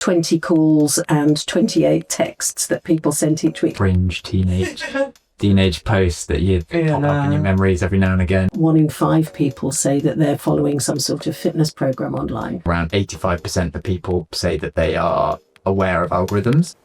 20 calls and 28 texts that people sent each week. Fringe teenage posts that you pop up in your memories every now and again. 1 in 5 people say that they're following some sort of fitness program online. Around 85% of people say that they are aware of algorithms.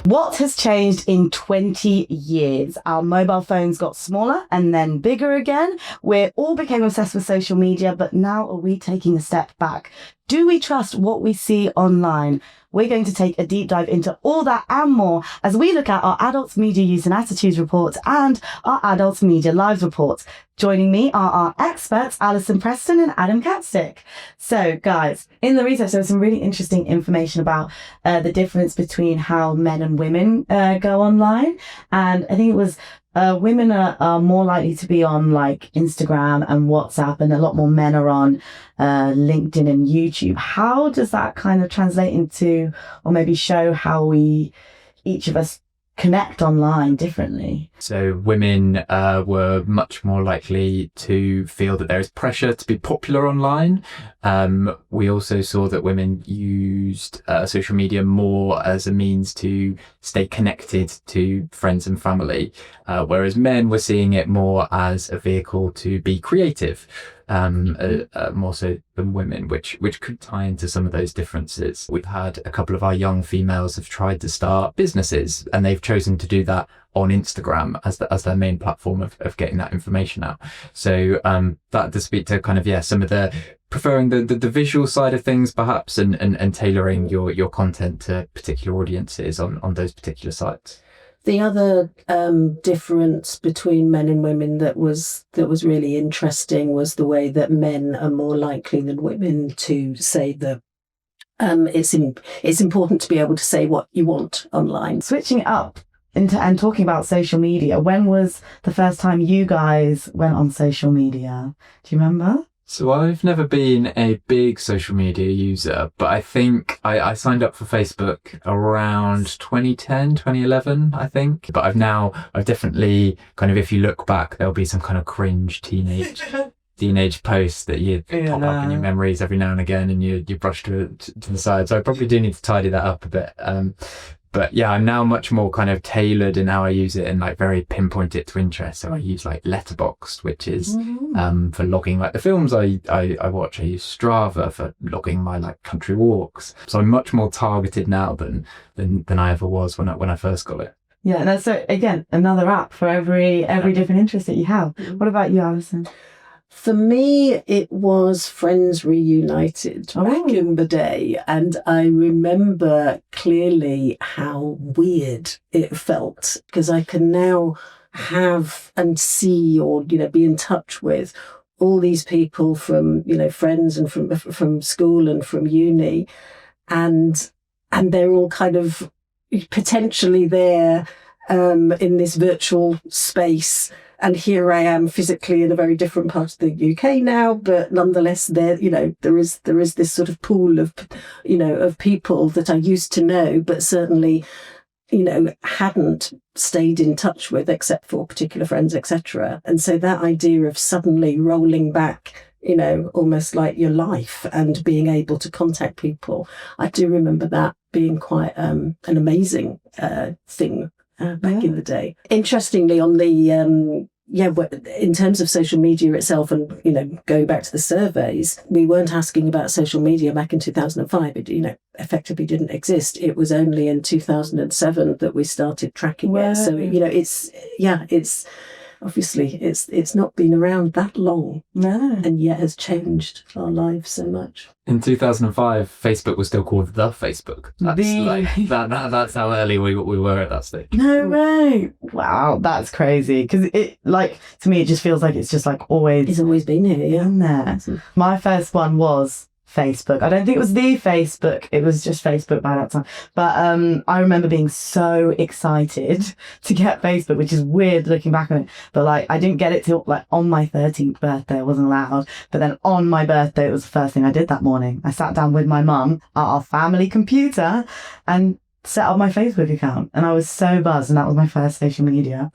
What has changed in 20 years? Our mobile phones got smaller and then bigger again. We all became obsessed with social media, but now are we taking a step back? Do we trust what we see online? We're going to take a deep dive into all that and more as we look at our Adults Media Use and Attitudes Report and our Adults Media Lives Report. Joining me are our experts, Alison Preston and Adam Catstick. So guys, in the research, there was some really interesting information about the difference between how men and women go online. And I think it was women are more likely to be on like Instagram and WhatsApp, and a lot more men are on LinkedIn and YouTube. How does that kind of translate into, or maybe show how each of us connect online differently? So women were much more likely to feel that there is pressure to be popular online. We also saw that women used social media more as a means to stay connected to friends and family, whereas men were seeing it more as a vehicle to be creative. More so than women, which could tie into some of those differences. We've had a couple of our young females have tried to start businesses, and they've chosen to do that on Instagram as their main platform of getting that information out. So that to speak to kind of some of the preferring the visual side of things perhaps, and tailoring your content to particular audiences on those particular sites. The other difference between men and women that was really interesting was the way that men are more likely than women to say that it's important to be able to say what you want online. Switching it up and talking about social media, when was the first time you guys went on social media? Do you remember? So I've never been a big social media user, but I think I signed up for Facebook around 2010, 2011, I think. But I've definitely kind of, if you look back, there'll be some kind of cringe teenage posts that you pop up in your memories every now and again, and you brush to the side. So I probably do need to tidy that up a bit. But yeah, I'm now much more kind of tailored in how I use it and like very pinpoint it to interest. So I use like Letterboxd, which is for logging like the films I watch. I use Strava for logging my like country walks. So I'm much more targeted now than I ever was when I first got it. Yeah, and so again, another app for every different interest that you have. What about you, Alison? For me, it was Friends Reunited back in the day. And I remember clearly how weird it felt, because I can now have and see or, be in touch with all these people from, friends and from school and from uni. And they're all kind of potentially there in this virtual space. And here I am physically in a very different part of the UK now, but nonetheless, there is this sort of pool of, of people that I used to know, but certainly, hadn't stayed in touch with except for particular friends, etc. And so that idea of suddenly rolling back, almost like your life and being able to contact people, I do remember that being quite an amazing thing. Back in the day. Interestingly, on the in terms of social media itself, and going back to the surveys, we weren't asking about social media back in 2005. It effectively didn't exist. It was only in 2007 that we started tracking it. So it's obviously it's not been around that long, and yet has changed our lives so much. In 2005, Facebook was still called the Facebook. That's how early we were at that stage. No way! Wow, that's crazy. Because it, like, to me, it just feels like it's just like always. It's always been here, yeah. In there. My first one was Facebook. I don't think it was the Facebook. It was just Facebook by that time. But I remember being so excited to get Facebook, which is weird looking back on it. But like, I didn't get it till like on my 13th birthday. I wasn't allowed. But then on my birthday, it was the first thing I did that morning. I sat down with my mum at our family computer and set up my Facebook account. And I was so buzzed. And that was my first social media.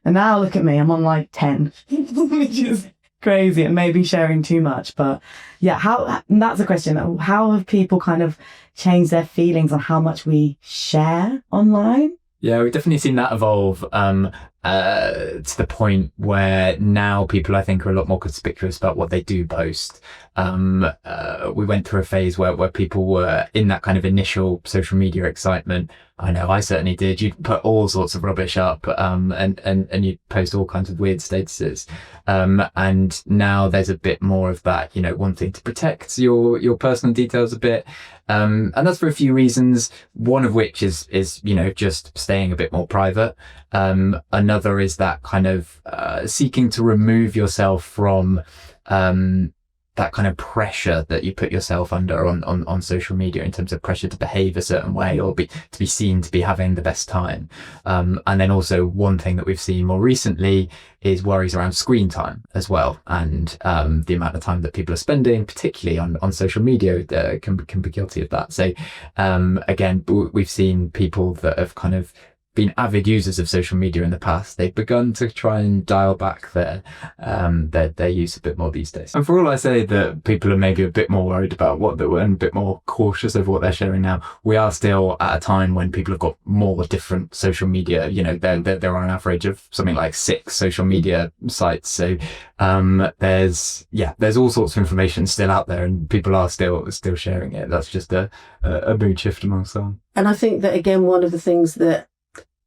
And now look at me, I'm on like 10, which is crazy and maybe sharing too much. But yeah, that's a question. How have people kind of changed their feelings on how much we share online? Yeah, we've definitely seen that evolve to the point where now people, I think, are a lot more conspicuous about what they do post. We went through a phase where people were in that kind of initial social media excitement. I know I certainly did. You'd put all sorts of rubbish up, and you'd post all kinds of weird statuses. And now there's a bit more of that, wanting to protect your personal details a bit. And that's for a few reasons. One of which is, just staying a bit more private. Another is that kind of, seeking to remove yourself from, that kind of pressure that you put yourself under on social media, in terms of pressure to behave a certain way or to be seen to be having the best time. And then also one thing that we've seen more recently is worries around screen time as well. And the amount of time that people are spending, particularly on social media, can be guilty of that. So again, we've seen people that have kind of been avid users of social media in the past. They've begun to try and dial back their use a bit more these days. And for all I say that people are maybe a bit more worried about what they were and a bit more cautious of what they're sharing now, we are still at a time when people have got more different social media. They're on an average of something like 6 social media sites. So there's all sorts of information still out there, and people are still sharing it. That's just a mood shift among some. And I think that, again, one of the things that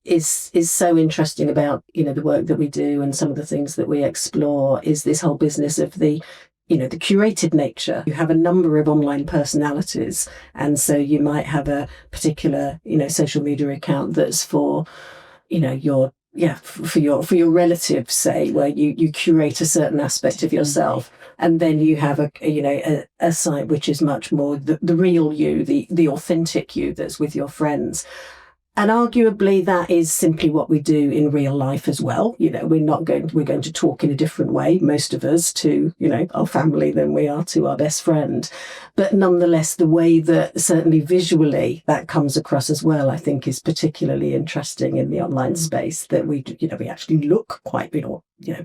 is so interesting about the work that we do and some of the things that we explore is this whole business of the curated nature. You have a number of online personalities, and so you might have a particular social media account that's for your relatives, say, where you curate a certain aspect of yourself. And then you have a site which is much more the real you, the authentic you that's with your friends. And arguably that is simply what we do in real life as well. We're going to talk in a different way, most of us, to, our family than we are to our best friend. But nonetheless, the way that certainly visually that comes across as well, I think is particularly interesting in the online space, that we actually look quite,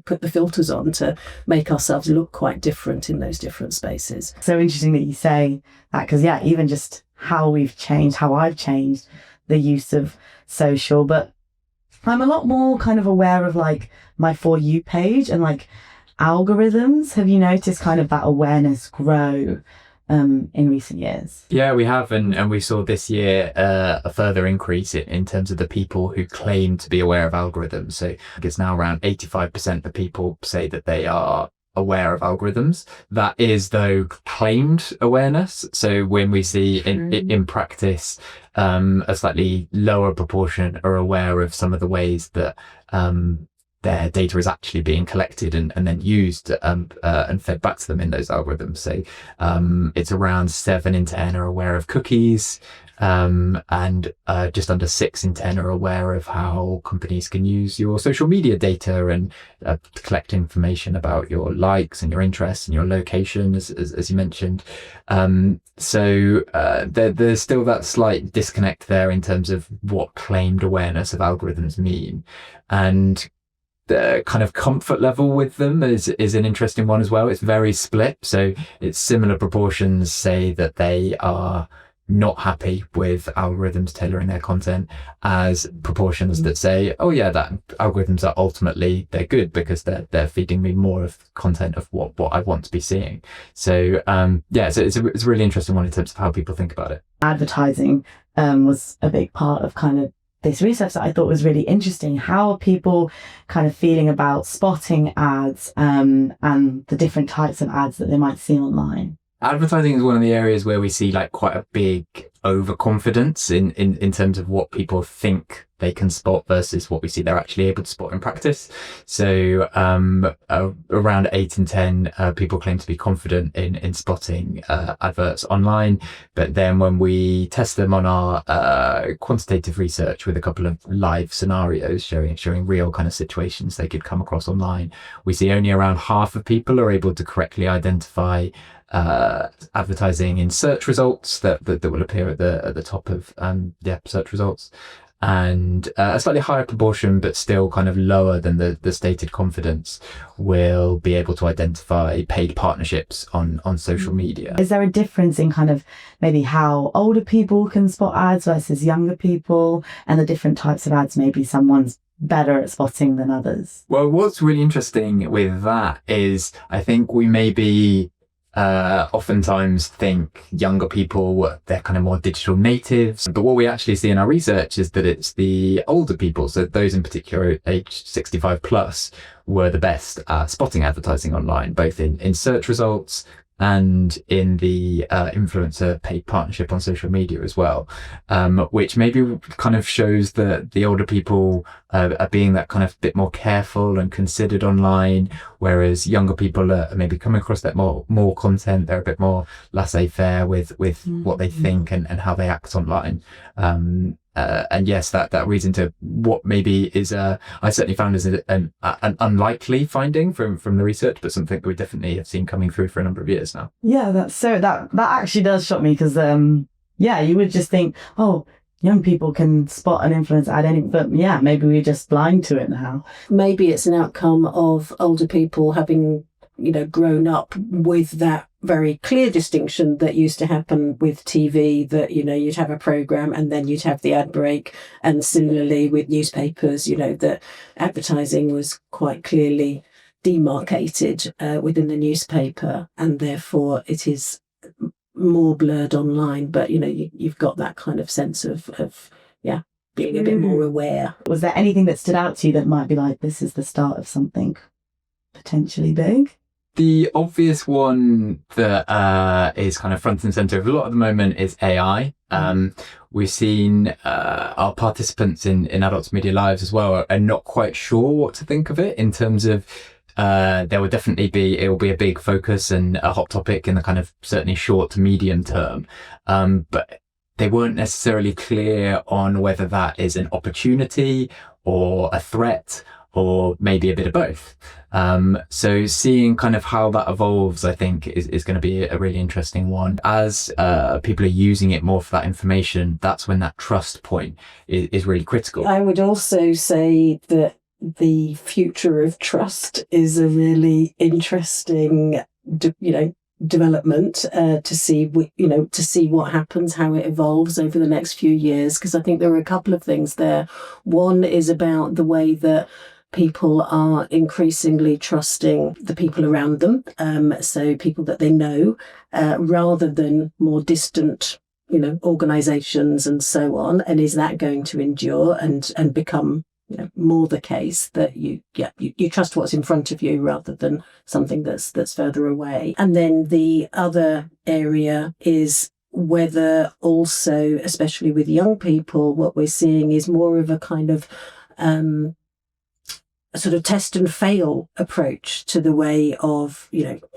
put the filters on to make ourselves look quite different in those different spaces. So interesting that you say that, because even just how I've changed the use of social, but I'm a lot more kind of aware of like my For You page and like algorithms. Have you noticed kind of that awareness grow in recent years? Yeah, we have, and we saw this year a further increase in terms of the people who claim to be aware of algorithms. So it's now around 85% of people say that they are aware of algorithms. That is, though, claimed awareness. So when we see in practice, a slightly lower proportion are aware of some of the ways that their data is actually being collected and then used and fed back to them in those algorithms. So it's around 7 in 10 are aware of cookies, and just under 6 in 10 are aware of how companies can use your social media data and collect information about your likes and your interests and your location, as you mentioned. So there's still that slight disconnect there in terms of what claimed awareness of algorithms mean. And the kind of comfort level with them is an interesting one as well. It's very split. So it's similar proportions say that they are not happy with algorithms tailoring their content, as proportions that say, oh yeah, that algorithms are ultimately, they're good because they're feeding me more of content of what I want to be seeing. So so it's a really interesting one in terms of how people think about it. Advertising was a big part of kind of this research that I thought was really interesting. How are people kind of feeling about spotting ads and the different types of ads that they might see online? Advertising is one of the areas where we see like quite a big overconfidence in terms of what people think they can spot versus what we see they're actually able to spot in practice. So around 8 in 10 people claim to be confident in spotting adverts online, but then when we test them on our quantitative research with a couple of live scenarios showing real kind of situations they could come across online, we see only around half of people are able to correctly identify advertising in search results that will appear at the top of search results, and a slightly higher proportion, but still kind of lower than the stated confidence, will be able to identify paid partnerships on social media. Is there a difference in kind of maybe how older people can spot ads versus younger people, and the different types of ads maybe someone's better at spotting than others? Well, what's really interesting with that is I think we maybe oftentimes think younger people, they're kind of more digital natives. But what we actually see in our research is that it's the older people, so those in particular aged 65 plus, were the best at spotting advertising online, both in search results and in the influencer paid partnership on social media as well, which maybe kind of shows that the older people are being that kind of bit more careful and considered online, whereas younger people are maybe coming across that more content. They're a bit more laissez-faire with what they think and how they act online. And yes, that reads into what maybe is I certainly found as an unlikely finding from the research, but something that we definitely have seen coming through for a number of years now. Yeah, that actually does shock me, because you would just think, oh, young people can spot an influence ad, but yeah, maybe we're just blind to it now. Maybe it's an outcome of older people having, grown up with that very clear distinction that used to happen with TV, that, you'd have a programme and then you'd have the ad break. And similarly with newspapers, that advertising was quite clearly demarcated within the newspaper, and therefore it is more blurred online. But, you've got that kind of sense of being a bit more aware. Was there anything that stood out to you that might be like, this is the start of something potentially big? The obvious one that is kind of front and center of a lot at the moment is AI. We've seen our participants in Adults Media Lives as well are not quite sure what to think of it, in terms of there will definitely it will be a big focus and a hot topic in the kind of certainly short to medium term. But they weren't necessarily clear on whether that is an opportunity or a threat, or maybe a bit of both. So seeing kind of how that evolves, I think is going to be a really interesting one. As people are using it more for that information, that's when that trust point is really critical. I would also say that the future of trust is a really interesting, development to see what happens, how it evolves over the next few years. Because I think there are a couple of things there. One is about the way that people are increasingly trusting the people around them, so people that they know, rather than more distant, organisations and so on. And is that going to endure and become, more the case that you trust what's in front of you rather than something that's further away? And then the other area is whether also, especially with young people, what we're seeing is more of a kind of a sort of test and fail approach to the way of,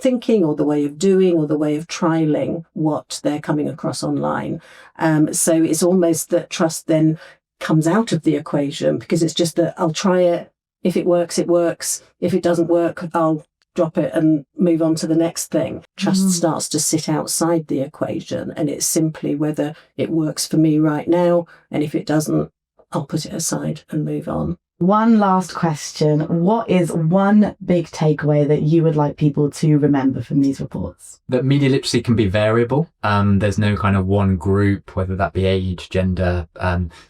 thinking, or the way of doing, or the way of trialing what they're coming across online. So it's almost that trust then comes out of the equation, because it's just that I'll try it. If it works, it works. If it doesn't work, I'll drop it and move on to the next thing. Trust starts to sit outside the equation, and it's simply whether it works for me right now. And if it doesn't, I'll put it aside and move on. One last question. What is one big takeaway that you would like people to remember from these reports? That media literacy can be variable. There's no kind of one group, whether that be age, gender,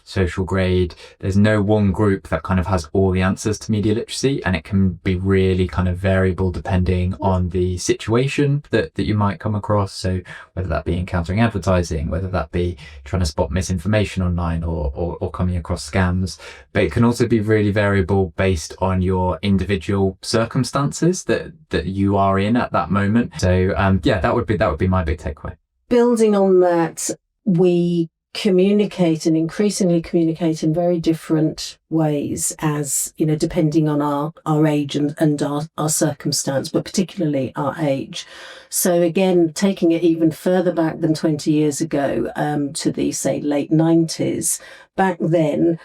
social grade. There's no one group that kind of has all the answers to media literacy, and it can be really kind of variable depending on the situation that you might come across. So whether that be encountering advertising, whether that be trying to spot misinformation online or coming across scams. But it can also be really variable based on your individual circumstances that you are in at that moment. So that would be my big takeaway. Building on that, we communicate and increasingly communicate in very different ways, as depending on our age and our circumstance, but particularly our age. So again, taking it even further back than 20 years ago, to the, say, late 90s, back then,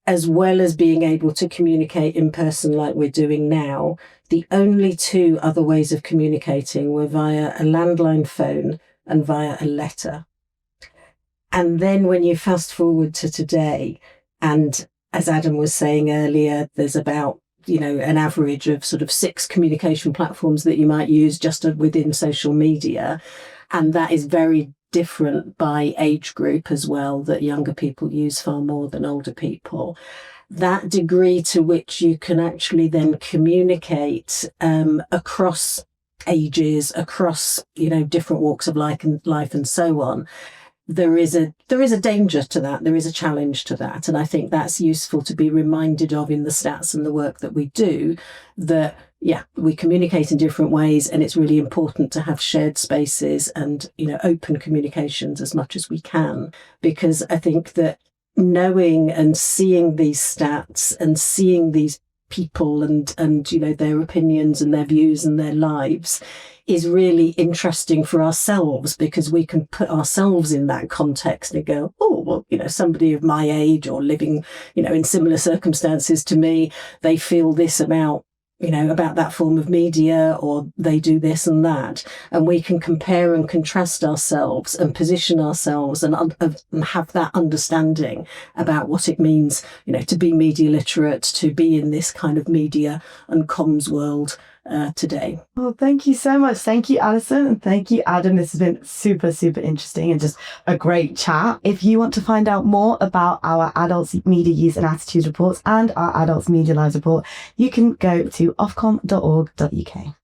as well as being able to communicate in person like we're doing now, the only two other ways of communicating were via a landline phone and via a letter. And then when you fast forward to today, and as Adam was saying earlier, there's about, an average of sort of 6 communication platforms that you might use just within social media. And that is very different by age group as well, that younger people use far more than older people. That degree to which you can actually then communicate across ages, across, different walks of life and so on. There is a danger to that. There is a challenge to that. And I think that's useful to be reminded of in the stats and the work that we do, that, we communicate in different ways, and it's really important to have shared spaces and, open communications as much as we can, because I think that knowing and seeing these stats and seeing these people and their opinions and their views and their lives is really interesting for ourselves, because we can put ourselves in that context and go, oh, well, somebody of my age or living, in similar circumstances to me, they feel this about that form of media, or they do this and that. And we can compare and contrast ourselves and position ourselves and have that understanding about what it means, to be media literate, to be in this kind of media and comms world today. Well, thank you so much. Thank you, Alison, and thank you, Adam. This has been super, super interesting and just a great chat. If you want to find out more about our Adults Media Use and Attitudes reports and our Adults Media Lives report, you can go to ofcom.org.uk.